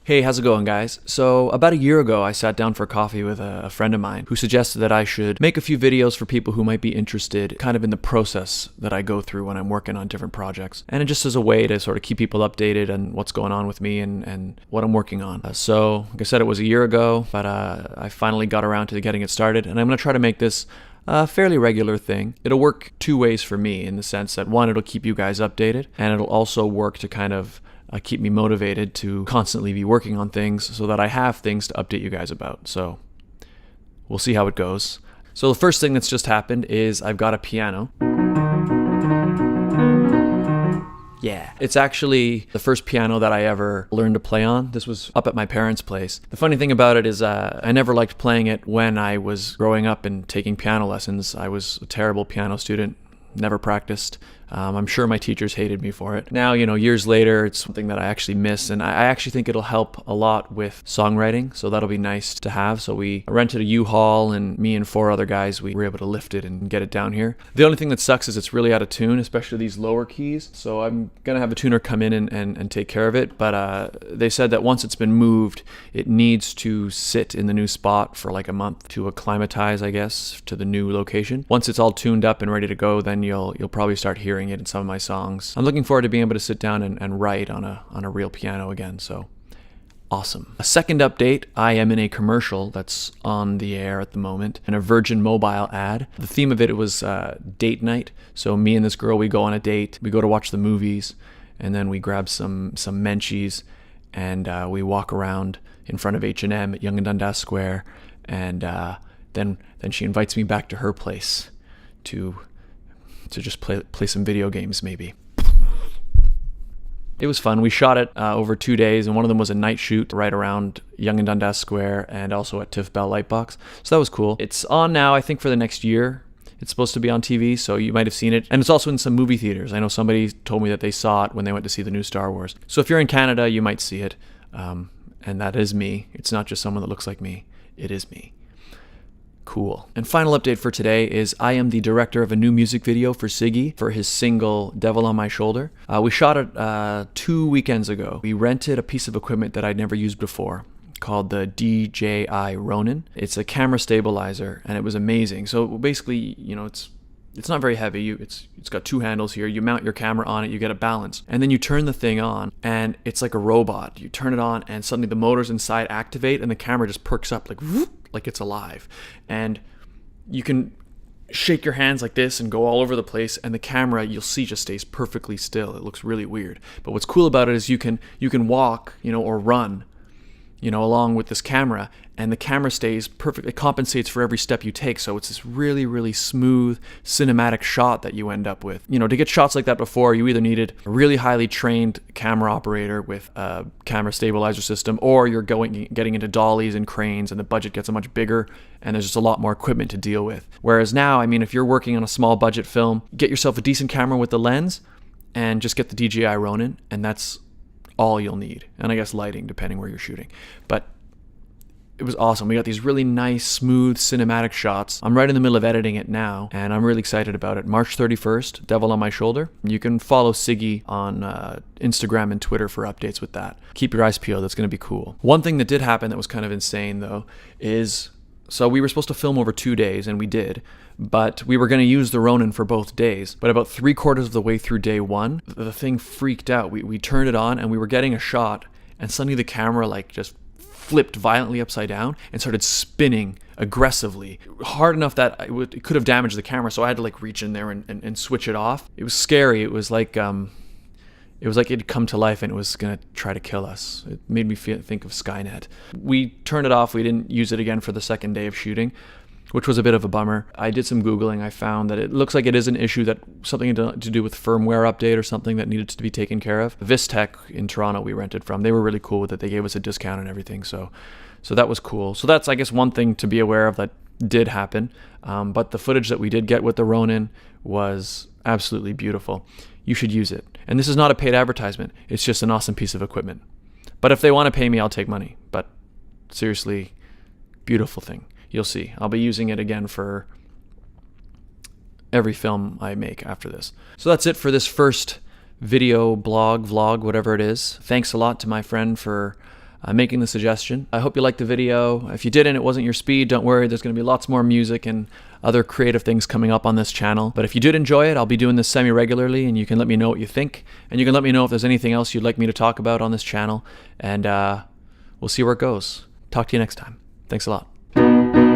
Hey, how's it going, guys? So about a year ago, I sat down for coffee with a friend of mine who suggested that I should make a few videos for people who might be interested kind of in the process that I go through when I'm working on different projects. And just as a way to sort of keep people updated on what's going on with me and what I'm working on. So, like I said, it was a year ago, but I finally got around to getting it started. And I'm going to try to make this a fairly regular thing. It'll work two ways for me in the sense that one, it'll keep you guys updated, and it'll also work to kind of keep me motivated to constantly be working on things so that I have things to update you guys about. So we'll see how it goes. So the first thing that's just happened is I've got a piano. Yeah, it's actually the first piano that I ever learned to play on. This was up at my parents' place. The funny thing about it is I never liked playing it when I was growing up and taking piano lessons. I was a terrible piano student, never practiced. I'm sure my teachers hated me for it. Now, years later, it's something that I actually miss, and I actually think it'll help a lot with songwriting, so that'll be nice to have. So we rented a U-Haul, and me and four other guys, we were able to lift it and get it down here. The only thing that sucks is it's really out of tune, especially these lower keys, so I'm gonna have a tuner come in and take care of it, but they said that once it's been moved, it needs to sit in the new spot for like a month to acclimatize, I guess, to the new location. Once it's all tuned up and ready to go, then you'll probably start hearing it in some of my songs. I'm looking forward to being able to sit down and write on a real piano again, so awesome. A second update, I am in a commercial that's on the air at the moment, and a Virgin Mobile ad. The theme of it was date night, so me and this girl, we go on a date, we go to watch the movies, and then we grab some menchies, and we walk around in front of H&M at Yonge and Dundas Square, and then she invites me back to her place to just play some video games, maybe. It was fun. We shot it over 2 days, and one of them was a night shoot right around Yonge and Dundas Square and also at TIFF Bell Lightbox. So that was cool. It's on now, I think, for the next year. It's supposed to be on TV, so you might have seen it. And it's also in some movie theaters. I know somebody told me that they saw it when they went to see the new Star Wars. So if you're in Canada, you might see it. And that is me. It's not just someone that looks like me. It is me. Cool. And final update for today is I am the director of a new music video for Siggy for his single Devil on My Shoulder. We shot it 2 weekends ago. We rented a piece of equipment that I'd never used before called the DJI Ronin. It's a camera stabilizer, and it was amazing. So basically, it's not very heavy. It's got two handles here. You mount your camera on it, you get a balance, and then you turn the thing on, and it's like a robot. You turn it on, and suddenly the motors inside activate, and the camera just perks up like it's alive. And you can shake your hands like this and go all over the place, and the camera, you'll see, just stays perfectly still. It looks really weird. But what's cool about it is you can walk, or run, along with this camera, and the camera stays perfect. It compensates for every step you take, so it's this really, really smooth cinematic shot that you end up with. To get shots like that before, you either needed a really highly trained camera operator with a camera stabilizer system, or you're getting into dollies and cranes, and the budget gets much bigger, and there's just a lot more equipment to deal with. Whereas now, if you're working on a small budget film, get yourself a decent camera with the lens, and just get the DJI Ronin, and that's all you'll need. And I guess lighting, depending where you're shooting. But it was awesome. We got these really nice, smooth, cinematic shots. I'm right in the middle of editing it now, and I'm really excited about it. March 31st, Devil on My Shoulder. You can follow Siggy on Instagram and Twitter for updates with that. Keep your eyes peeled. It's going to be cool. One thing that did happen that was kind of insane, though, is so we were supposed to film over 2 days, and we did, but we were going to use the Ronin for both days. But about 3/4 of the way through day one, the thing freaked out. We turned it on, and we were getting a shot, and suddenly the camera just flipped violently upside down and started spinning aggressively, hard enough that it could have damaged the camera, so I had to reach in there and switch it off. It was scary. It was like it'd come to life and it was going to try to kill us. It made me think of Skynet. We turned it off. We didn't use it again for the second day of shooting, which was a bit of a bummer. I did some Googling. I found that it looks like it is an issue, that something to do with firmware update or something that needed to be taken care of. Vistech in Toronto we rented from, they were really cool with it. They gave us a discount and everything, so that was cool. So that's, I guess, one thing to be aware of that did happen. But the footage that we did get with the Ronin was absolutely beautiful. You should use it. And this is not a paid advertisement. It's just an awesome piece of equipment. But if they want to pay me, I'll take money. But seriously, beautiful thing. You'll see. I'll be using it again for every film I make after this. So that's it for this first video, blog, vlog, whatever it is. Thanks a lot to my friend for making the suggestion. I hope you liked the video. If you didn't, it wasn't your speed, don't worry. There's going to be lots more music and other creative things coming up on this channel. But if you did enjoy it, I'll be doing this semi-regularly, and you can let me know what you think. And you can let me know if there's anything else you'd like me to talk about on this channel. And we'll see where it goes. Talk to you next time. Thanks a lot.